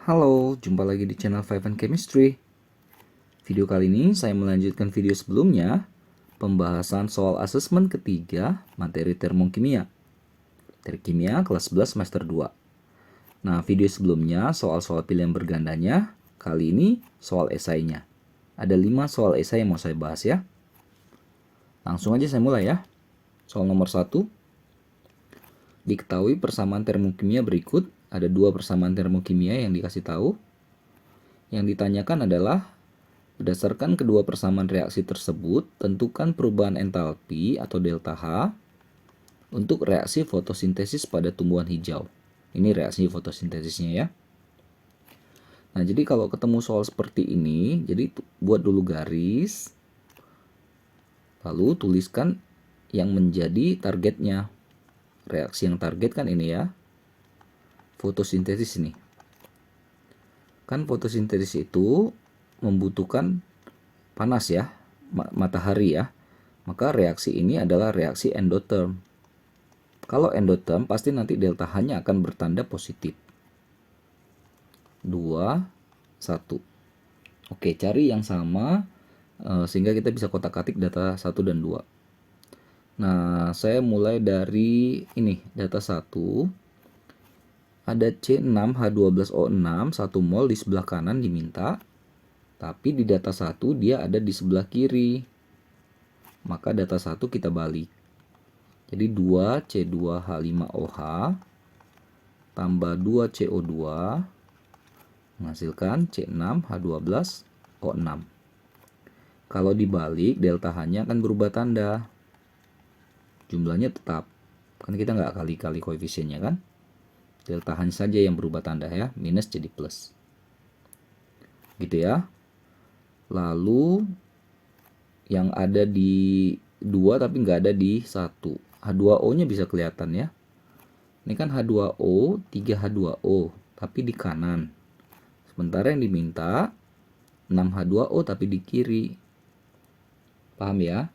Halo, jumpa lagi di channel Five and Chemistry. Video kali ini saya melanjutkan video sebelumnya, pembahasan soal asesmen ketiga materi termokimia. Terkimia kelas 11 semester 2. Nah, video sebelumnya soal-soal pilihan bergandanya, kali ini soal esainya. Ada 5 soal esai yang mau saya bahas ya. Langsung aja saya mulai ya. Soal nomor 1. Diketahui persamaan termokimia berikut. Ada 2 persamaan termokimia yang dikasih tahu. Yang ditanyakan adalah berdasarkan kedua persamaan reaksi tersebut, tentukan perubahan entalpi atau delta H untuk reaksi fotosintesis pada tumbuhan hijau. Ini reaksi fotosintesisnya ya. Nah, jadi kalau ketemu soal seperti ini, jadi buat dulu garis, lalu tuliskan yang menjadi targetnya. Reaksi yang target kan ini ya, fotosintesis ini. Kan fotosintesis itu membutuhkan panas ya, matahari ya. Maka reaksi ini adalah reaksi endotherm. Kalau endotherm pasti nanti delta H-nya akan bertanda positif. 2, 1. Oke, cari yang sama sehingga kita bisa kotak-katik data 1 dan 2. Nah, saya mulai dari ini, data 1. Ada C6H12O6 1 mol di sebelah kanan diminta. Tapi di data 1 dia ada di sebelah kiri. Maka data 1 kita balik. Jadi 2C2H5OH tambah 2CO2 menghasilkan C6H12O6. Kalau dibalik, delta H-nya akan berubah tanda. Jumlahnya tetap. Kan kita nggak kali-kali koefisiennya kan. Delta H saja yang berubah tanda ya. Minus jadi plus. Gitu ya. Lalu yang ada di 2 tapi nggak ada di 1. H2O nya bisa kelihatan ya. Ini kan H2O, 3H2O tapi di kanan. Sementara yang diminta 6H2O tapi di kiri. Paham ya?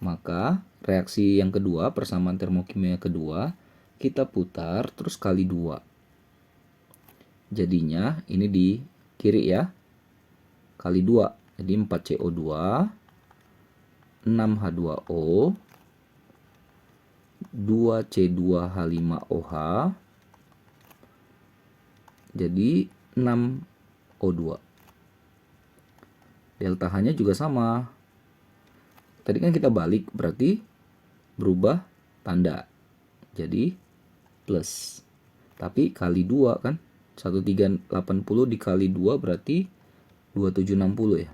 Maka reaksi yang kedua, persamaan termokimia kedua, kita putar terus kali 2. Jadinya ini di kiri ya. Kali 2. Jadi 4CO2, 6H2O, 2C2H5OH, jadi 6O2. Delta H-nya juga sama. Tadi kan kita balik, berarti berubah tanda. Jadi plus. Tapi kali 2 kan. 1380 dikali 2 berarti 2760 ya.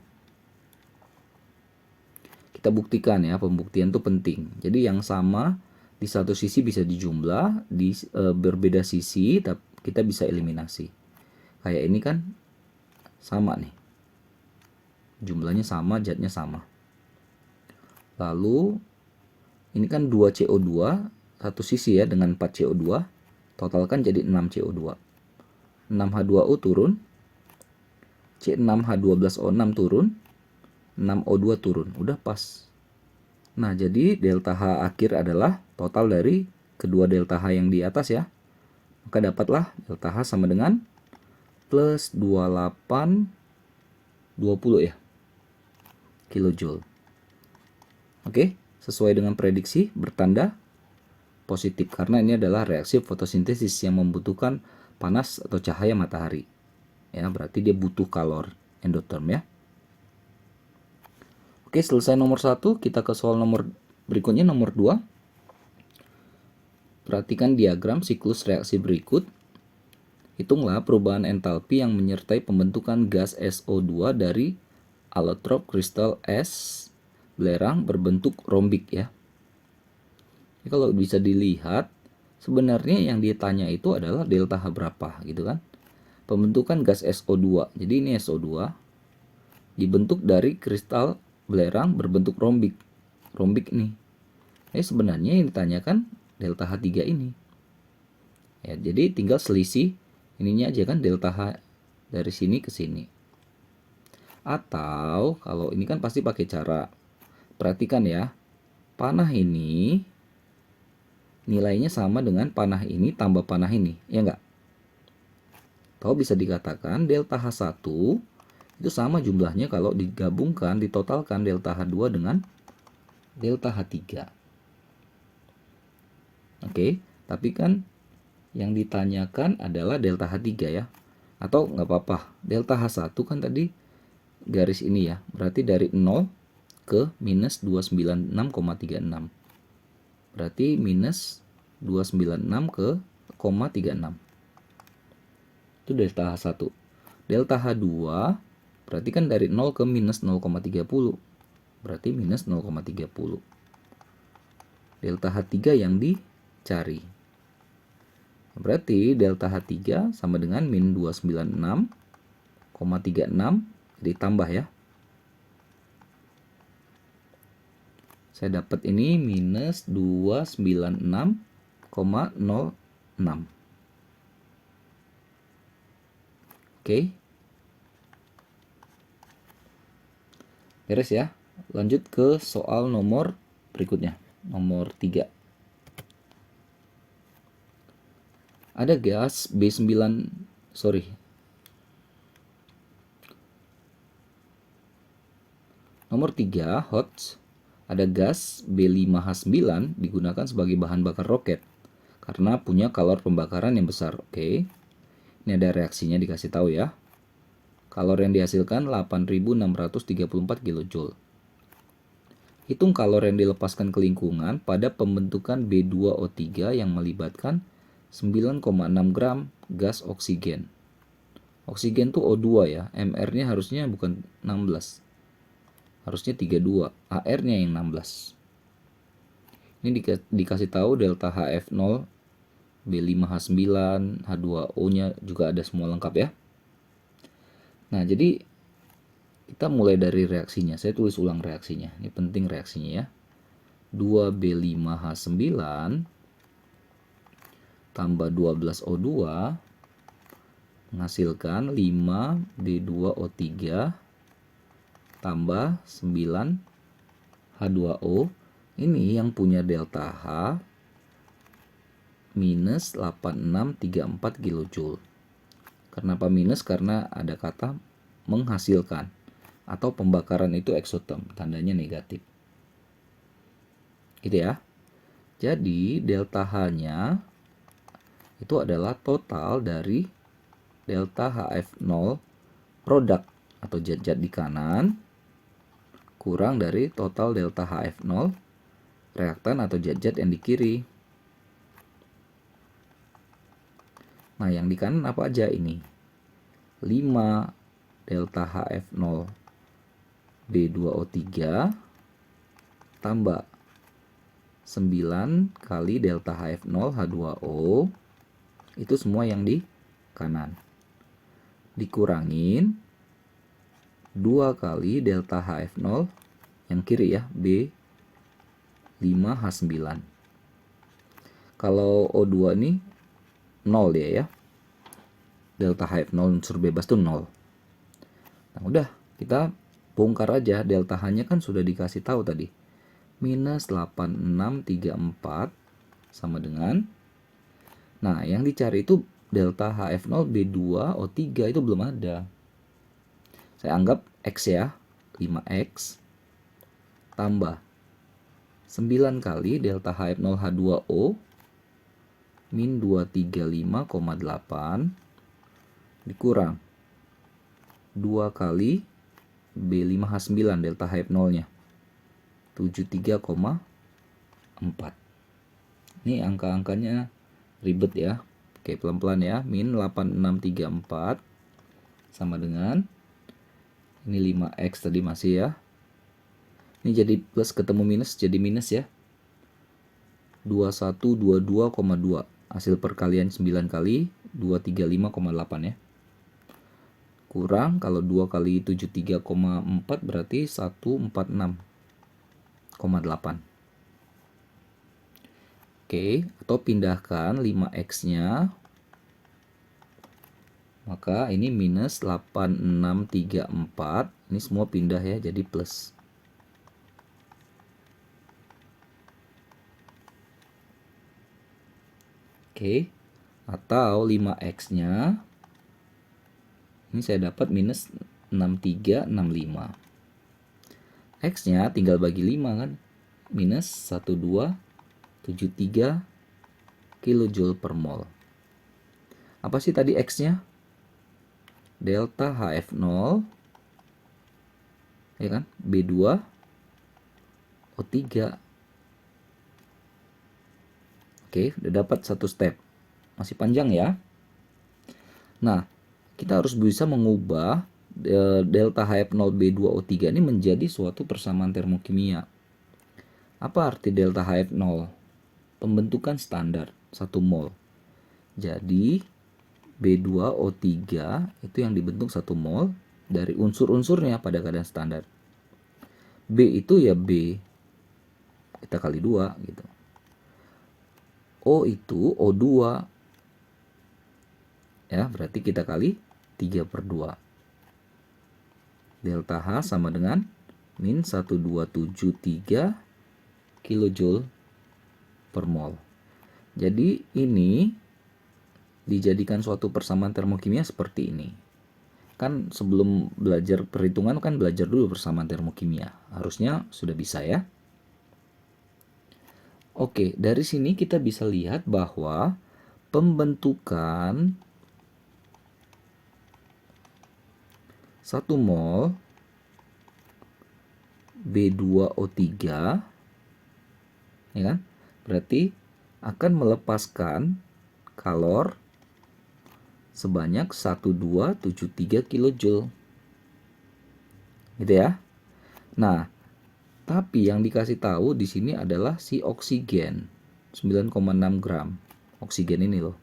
Kita buktikan ya, pembuktian itu penting. Jadi yang sama di satu sisi bisa dijumlah, di berbeda sisi kita bisa eliminasi. Kayak ini kan sama nih. Jumlahnya sama, zatnya sama. Lalu ini kan 2CO2 satu sisi ya dengan 4CO2, totalkan jadi 6CO2. 6H2O turun, C6H12O6 turun, 6O2 turun. Udah pas. Nah, jadi delta H akhir adalah total dari kedua delta H yang di atas ya. Maka dapatlah delta H sama dengan plus 2820 ya. Kilojoule. Oke, sesuai dengan prediksi bertanda positif karena ini adalah reaksi fotosintesis yang membutuhkan panas atau cahaya matahari. Ya, berarti dia butuh kalor endotherm ya. Oke, selesai nomor 1, kita ke soal nomor berikutnya, nomor 2. Perhatikan diagram siklus reaksi berikut. Hitunglah perubahan entalpi yang menyertai pembentukan gas SO2 dari allotrope kristal es belerang berbentuk rombik ya. Jadi kalau bisa dilihat, sebenarnya yang ditanya itu adalah delta H berapa gitu kan. Pembentukan gas SO2. Jadi ini SO2 dibentuk dari kristal belerang berbentuk rombik. Rombik nih. Sebenarnya yang ditanyakan delta H3 ini. Ya, jadi tinggal selisih ininya aja kan, delta H dari sini ke sini. Atau kalau ini kan pasti pakai cara, perhatikan ya. Panah ini nilainya sama dengan panah ini tambah panah ini, ya enggak? Atau bisa dikatakan delta H1 itu sama jumlahnya kalau digabungkan, ditotalkan delta H2 dengan delta H3. Oke, tapi kan yang ditanyakan adalah delta H3 ya. Atau nggak apa-apa, delta H1 kan tadi garis ini ya, berarti dari 0 ke minus 296,36. Berarti minus 296 ke 36. Itu delta H1. Delta H2 berarti kan dari 0 ke minus 0,30. Berarti minus 0,30. Delta H3 yang dicari. Berarti delta H3 sama dengan min 296,36 ditambah ya. Saya dapat ini minus 296,06. Oke. Beres ya. Lanjut ke soal nomor berikutnya. Nomor 3. Ada gas B9, Nomor 3, hot. Ada gas B5H9 digunakan sebagai bahan bakar roket karena punya kalor pembakaran yang besar. Oke. Ini ada reaksinya dikasih tahu ya. Kalor yang dihasilkan 8.634 kJ. Hitung kalor yang dilepaskan ke lingkungan pada pembentukan B2O3 yang melibatkan 9,6 gram gas oksigen. Oksigen tuh O2 ya, MR-nya harusnya bukan 16. Harusnya 32, AR-nya yang 16. Ini dikasih tahu delta HF0, B5H9, H2O-nya juga ada semua lengkap ya. Nah, jadi kita mulai dari reaksinya. Saya tulis ulang reaksinya. Ini penting reaksinya ya. 2B5H9 tambah 12O2 menghasilkan 5B2O3 tambah 9 H2O. Ini yang punya delta H minus 8634 kJ. Kenapa minus? Karena ada kata menghasilkan atau pembakaran itu eksoterm, tandanya negatif. Gitu ya. Jadi delta H-nya itu adalah total dari delta HF0 produk atau zat-zat di kanan kurang dari total delta HF0 reaktan atau zat-zat yang di kiri. Nah, yang di kanan apa aja ini? 5 delta HF0 B2O3 tambah 9 kali delta HF0 H2O. Itu semua yang di kanan. Dikurangin 2 kali delta HF0 yang kiri ya, B5H9. Kalau O2 ini 0 dia ya. Delta HF0 unsur bebas itu 0. Nah, udah kita bongkar aja. Delta H-nya kan sudah dikasih tahu tadi. Minus 8634 sama dengan, nah yang dicari itu delta HF0 B2O3 itu belum ada. Saya anggap X ya, 5X tambah 9 kali delta HF0 H2O min 235,8 dikurang 2 kali B5H9 delta HF0 nya 73,4. Ini angka-angkanya ribet ya. Oke, pelan-pelan ya. Min 8634 sama dengan ini 5X tadi masih ya. Ini jadi plus ketemu minus jadi minus ya. 2122,2. Hasil perkalian 9 kali 235,8 ya. Kurang kalau 2 kali 73,4 berarti 146,8. Oke, atau pindahkan 5X-nya. Maka ini minus 8634. Ini semua pindah ya jadi plus. Oke, atau 5X-nya Ini saya dapat minus 6365. X-nya tinggal bagi 5 kan. Minus 1273 kilojoule per mol. Apa sih tadi X-nya? Delta HF0 ya kan? B2O3. Oke, udah dapat satu step. Masih panjang ya. Nah, kita harus bisa mengubah delta HF0 B2O3 ini menjadi suatu persamaan termokimia. Apa arti delta HF0? Pembentukan standar 1 mol. Jadi B2O3 itu yang dibentuk 1 mol dari unsur-unsurnya pada keadaan standar. B itu ya B, kita kali 2 gitu. O itu O2, ya berarti kita kali 3/2. Delta H sama dengan min 1273 kilojoule per mol. Jadi ini dijadikan suatu persamaan termokimia seperti ini. Kan sebelum belajar perhitungan kan belajar dulu persamaan termokimia. Harusnya sudah bisa ya. Oke, dari sini kita bisa lihat bahwa pembentukan 1 mol B2O3 ya kan? Berarti akan melepaskan kalor sebanyak 1273 kilojoule. Gitu ya. Nah, tapi yang dikasih tahu di sini adalah si oksigen 9,6 gram. Oksigen ini loh.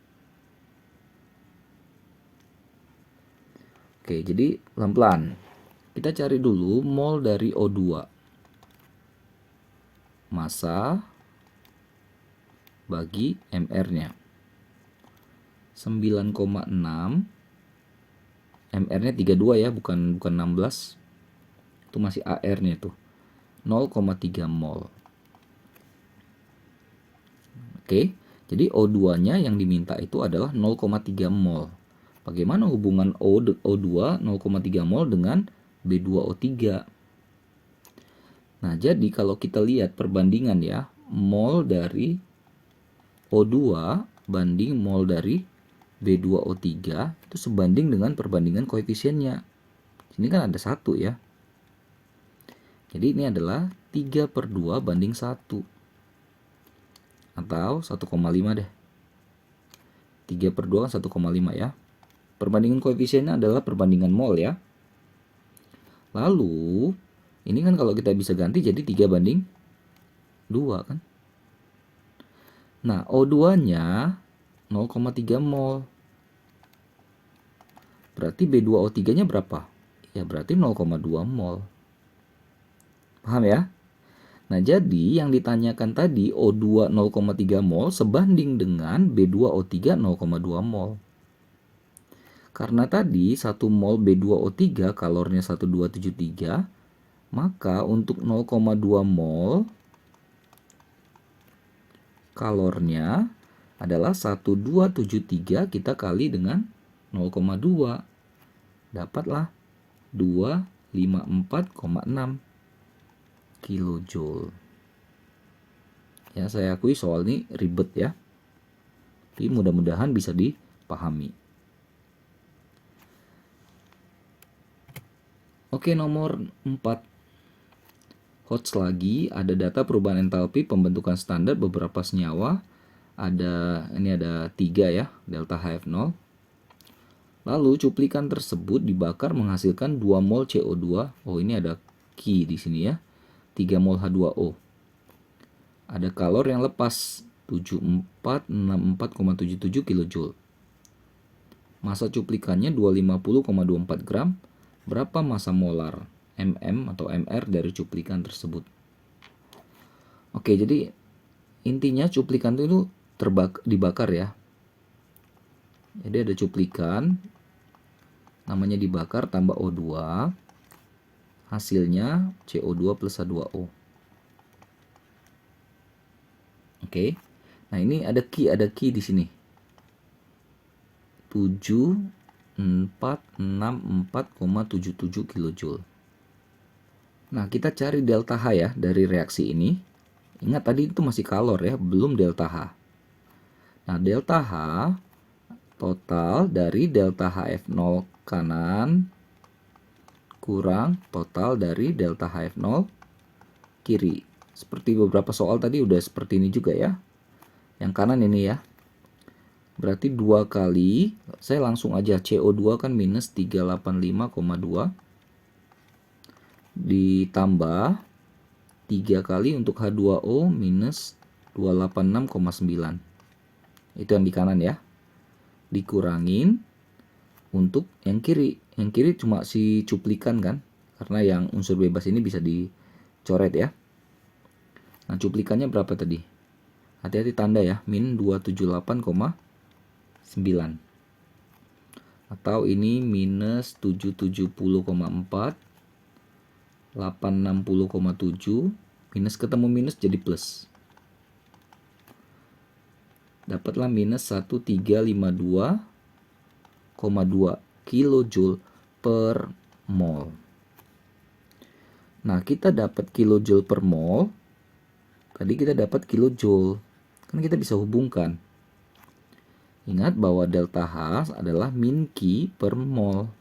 Oke, jadi pelan-pelan. Kita cari dulu mol dari O2. Massa bagi MR-nya. 9,6 MR-nya 32 ya, bukan 16. Itu masih AR-nya tuh. 0,3 mol. Oke, jadi O2-nya yang diminta itu adalah 0,3 mol. Bagaimana hubungan O2 0,3 mol dengan B2O3? Nah, jadi kalau kita lihat perbandingan ya, mol dari O2 banding mol dari B2O3 itu sebanding dengan perbandingan koefisiennya. Sini kan ada 1 ya. Jadi ini adalah 3/2 banding 1. Atau 1,5 deh. 3/2 kan 1,5 ya. Perbandingan koefisiennya adalah perbandingan mol ya. Lalu, ini kan kalau kita bisa ganti jadi 3/2 kan. Nah, O2-nya 0,3 mol. Berarti B2O3-nya berapa? Ya berarti 0,2 mol. Paham ya? Nah, jadi yang ditanyakan tadi O2 0,3 mol sebanding dengan B2O3 0,2 mol. Karena tadi 1 mol B2O3 kalornya 1273, maka untuk 0,2 mol kalornya adalah 1273 kita kali dengan 0,2. Dapatlah 254,6 kilojoule. Ya, saya akui soal ini ribet ya. Tapi mudah-mudahan bisa dipahami. Oke, nomor 4. HOTS lagi, ada data perubahan entalpi pembentukan standar beberapa senyawa. Ini ada 3 ya, delta HF0. Lalu cuplikan tersebut dibakar menghasilkan 2 mol CO2. Oh, ini ada Ki di sini ya. 3 mol H2O. Ada kalor yang lepas 7464,77 kilojoule. Massa cuplikannya 250,24 gram. Berapa massa molar MM atau MR dari cuplikan tersebut? Oke, jadi intinya cuplikan itu dibakar ya. Jadi ada cuplikan, namanya dibakar tambah O2, hasilnya CO2 plus H2O. Oke, nah ini ada Ki di sini. 7 464,77 kilojoule. Nah, kita cari delta H ya dari reaksi ini. Ingat tadi itu masih kalor ya, belum delta H. Nah, delta H total dari delta HF0 kanan kurang total dari delta HF0 kiri. Seperti beberapa soal tadi udah seperti ini juga ya. Yang kanan ini ya. Berarti 2 kali, saya langsung aja CO2 kan minus 385,2 ditambah 3 kali untuk H2O minus 286,9. Itu yang di kanan ya. Dikurangin untuk yang kiri. Yang kiri cuma si cuplikan kan. Karena yang unsur bebas ini bisa dicoret ya. Nah, cuplikannya berapa tadi? Hati-hati tanda ya, min 278,9. Atau ini minus 770,4, 860,7, minus ketemu minus jadi plus. Dapatlah minus 1352,2 kilojoule per mol. Nah, kita dapat kilojoule per mol. Tadi kita dapat kilojoule. Kan kita bisa hubungkan. Ingat bahwa delta H adalah min Q per mol.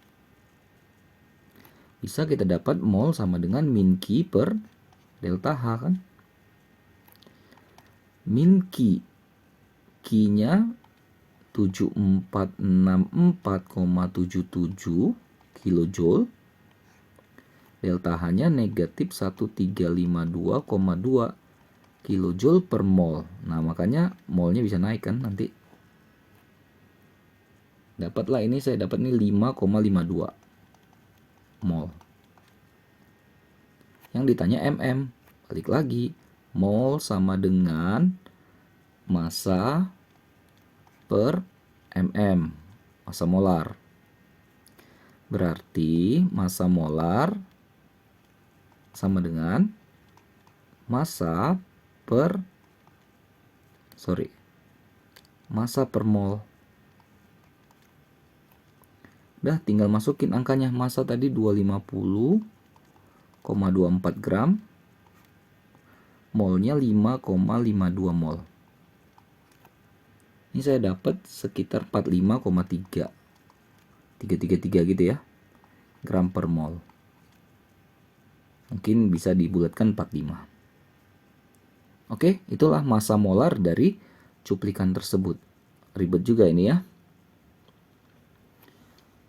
Bisa kita dapat mol sama dengan min Q per delta H kan. Min Q. Q-nya 7464,77 kilojoule. Delta H-nya negatif 1352,2 kilojoule per mol. Nah, makanya molnya bisa naik kan nanti. Dapatlah ini, saya dapat nih 5,52 mol. Yang ditanya mm. Balik lagi. Mol sama dengan massa per mm. Massa molar. Berarti massa molar sama dengan massa per mol. Udah tinggal masukin angkanya. Massa tadi 250,24 gram. Molnya 5,52 mol. Ini saya dapat sekitar 45,3. 333 gitu ya. Gram per mol. Mungkin bisa dibulatkan 45. Oke, itulah massa molar dari cuplikan tersebut. Ribet juga ini ya.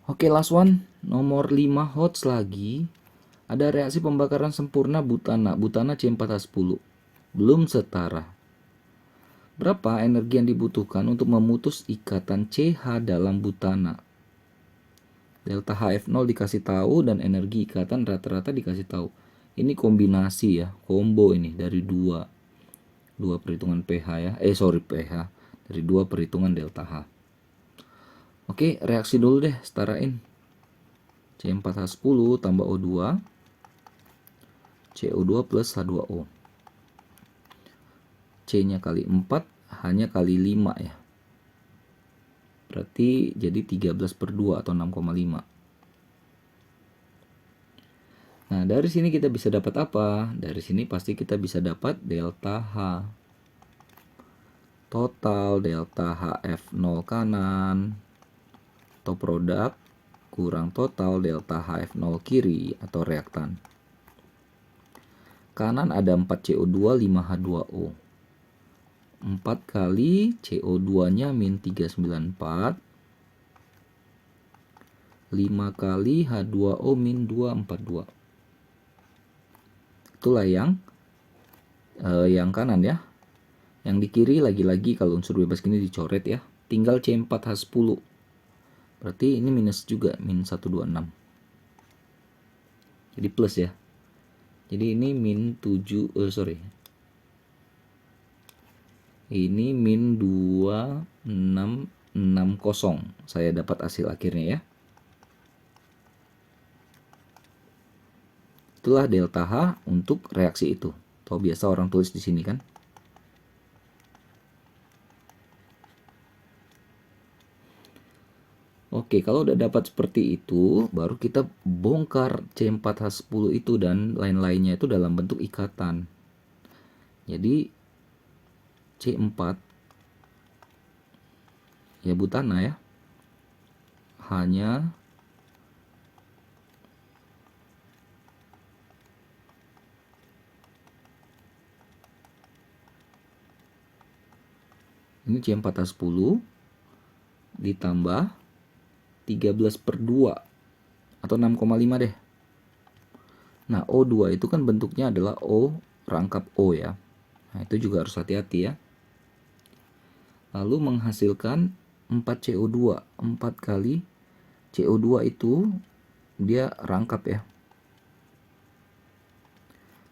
Oke, last one, nomor 5 HOTS lagi. Ada reaksi pembakaran sempurna butana C4H10. Belum setara. Berapa energi yang dibutuhkan untuk memutus ikatan CH dalam butana? Delta HF0 dikasih tahu dan energi ikatan rata-rata dikasih tahu. Ini kombinasi ya, combo ini dari dua perhitungan pH ya. pH dari 2 perhitungan delta H. Oke, reaksi dulu deh, setarain. C4H10 tambah O2, CO2 plus H2O. C-nya kali 4, H-nya kali 5 ya. Berarti jadi 13/2 atau 6,5. Nah, dari sini kita bisa dapat apa? Dari sini pasti kita bisa dapat delta H. Total delta HF0 kanan atau produk kurang total delta HF0 kiri atau reaktan. Kanan ada 4 CO2, 5 H2O. 4 kali CO2-nya min 394. 5 kali H2O min 242. Itulah yang kanan ya. Yang di kiri lagi-lagi kalau unsur bebas gini dicoret ya. Tinggal C4H10. Berarti ini minus juga, min 126. Jadi plus ya. Jadi ini min 7, ini min 2660. Saya dapat hasil akhirnya ya. Itulah delta H untuk reaksi itu. Atau biasa orang tulis di sini kan. Oke, kalau udah dapat seperti itu, baru kita bongkar C4H10 itu dan lain-lainnya itu dalam bentuk ikatan. Jadi C4 ya butana ya, hanya ini C4H10 ditambah 13/2 atau 6,5 deh. Nah, O2 itu kan bentuknya adalah O rangkap O ya. Nah, itu juga harus hati-hati ya. Lalu menghasilkan 4CO2. 4 kali CO2 itu dia rangkap ya.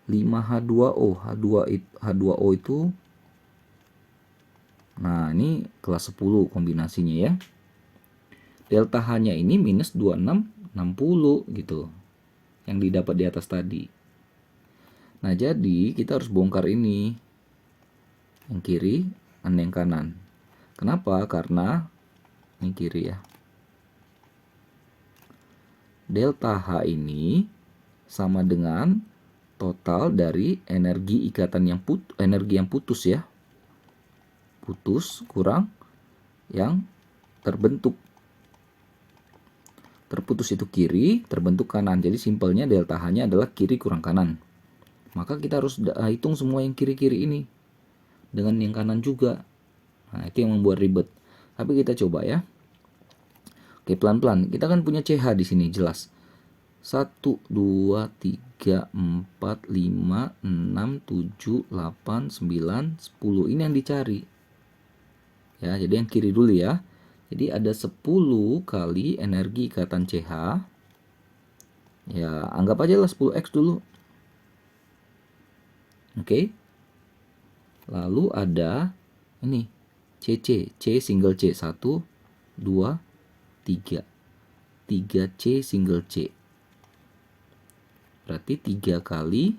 5H2O. H2O itu, nah ini kelas 10 kombinasinya ya. Delta H-nya ini minus 2660 gitu. Yang didapat di atas tadi. Nah, jadi kita harus bongkar ini. Yang kiri dan yang kanan. Kenapa? Karena ini kiri ya. Delta H ini sama dengan total dari energi ikatan energi yang putus ya. Putus kurang yang terbentuk. Terputus itu kiri, terbentuk kanan. Jadi simpelnya delta H-nya adalah kiri kurang kanan. Maka kita harus hitung semua yang kiri-kiri ini dengan yang kanan juga. Nah, itu yang membuat ribet. Tapi kita coba ya. Oke, pelan-pelan. Kita kan punya CH di sini jelas. 1 2 3 4 5 6 7 8 9 10. Ini yang dicari. Ya, jadi yang kiri dulu ya. Jadi ada 10 kali energi ikatan CH. Ya, anggap aja lah 10X dulu. Oke. Lalu ada ini CC, C single C 1 2 3. 3C single C. Berarti 3 kali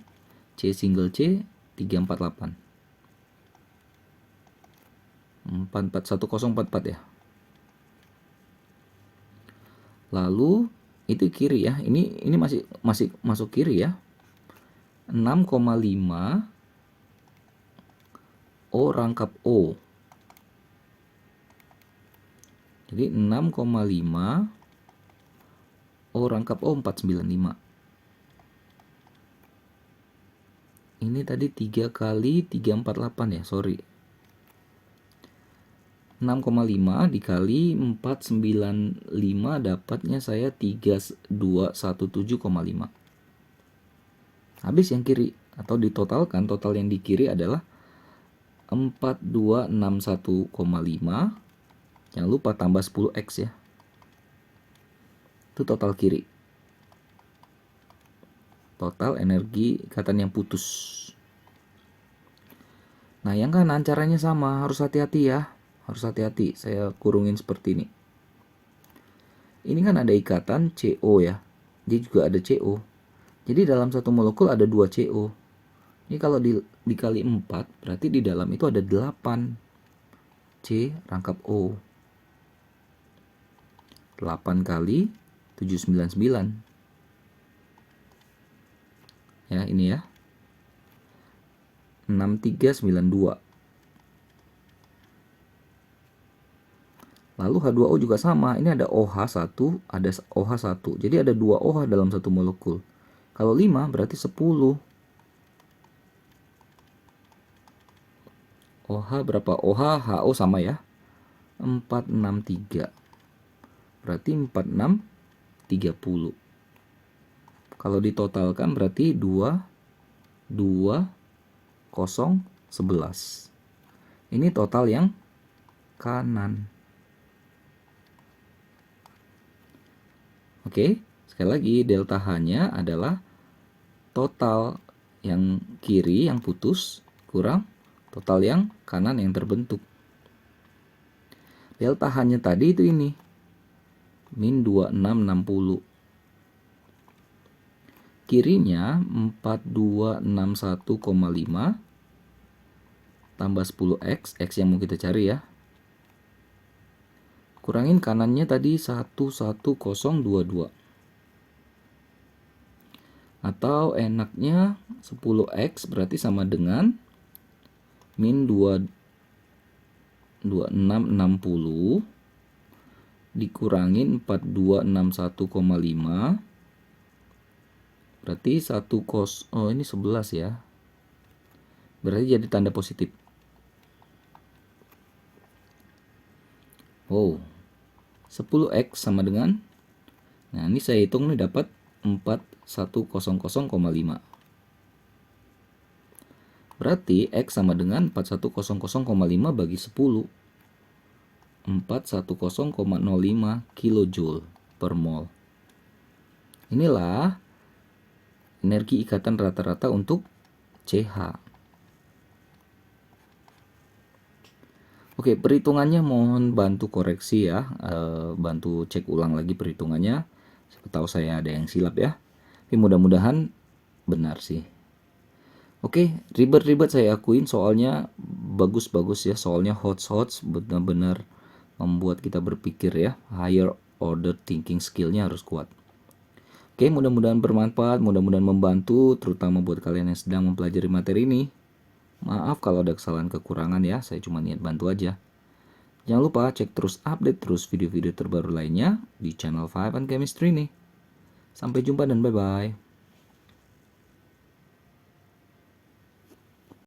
C single C 348. 1044 ya. Lalu itu kiri ya. Ini masih masuk kiri ya. 6,5 O rangkap O. Jadi 6,5 O rangkap O 495. Ini tadi 3 kali 348 ya, sorry. 6,5 dikali 495 dapatnya saya 3217,5. Habis yang kiri, atau ditotalkan, total yang di kiri adalah 4261,5. Jangan lupa tambah 10X ya. Itu total kiri. Total energi ikatan yang putus. Nah, yang kanan caranya sama, harus hati-hati ya. Harus hati-hati, saya kurungin seperti ini. Ini kan ada ikatan CO ya. Dia juga ada CO. Jadi dalam satu molekul ada 2 CO. Ini kalau dikali 4, berarti di dalam itu ada 8 C rangkap O. 8 kali 799. Ya, ini ya. 6392. Lalu H2O juga sama. Ini ada OH1, ada OH1. Jadi ada 2 OH dalam satu molekul. Kalau 5 berarti 10. OH berapa? OH, HO sama ya. 463. Berarti 4630. Kalau ditotalkan berarti 2 2 0 11. Ini total yang kanan. Oke, sekali lagi delta H-nya adalah total yang kiri yang putus kurang total yang kanan yang terbentuk. Delta H-nya tadi itu ini. Min 2660. Kirinya 4261,5 tambah 10X, X yang mau kita cari ya. Kurangin kanannya tadi 11022. Atau enaknya 10x berarti sama dengan min 2660 dikurangin 4261,5 berarti 1 oh ini 11 ya. Berarti jadi tanda positif. Oh, 10x sama dengan, nah ini saya hitung nih dapat 4100,5. Berarti X sama dengan 4100,5 bagi 10. 410,05 kilojoule per mol. Inilah energi ikatan rata-rata untuk CH. Oke, perhitungannya mohon bantu koreksi ya, bantu cek ulang lagi perhitungannya. Siapa tahu saya ada yang silap ya. Tapi mudah-mudahan benar sih. Oke, ribet-ribet saya akuin, soalnya bagus-bagus ya, soalnya hot-hot benar-benar membuat kita berpikir ya, higher order thinking skillnya harus kuat. Oke, mudah-mudahan bermanfaat, mudah-mudahan membantu, terutama buat kalian yang sedang mempelajari materi ini. Maaf kalau ada kesalahan kekurangan ya, saya cuma niat bantu aja. Jangan lupa cek terus update terus video-video terbaru lainnya di channel 5 and Chemistry nih. Sampai jumpa dan bye-bye.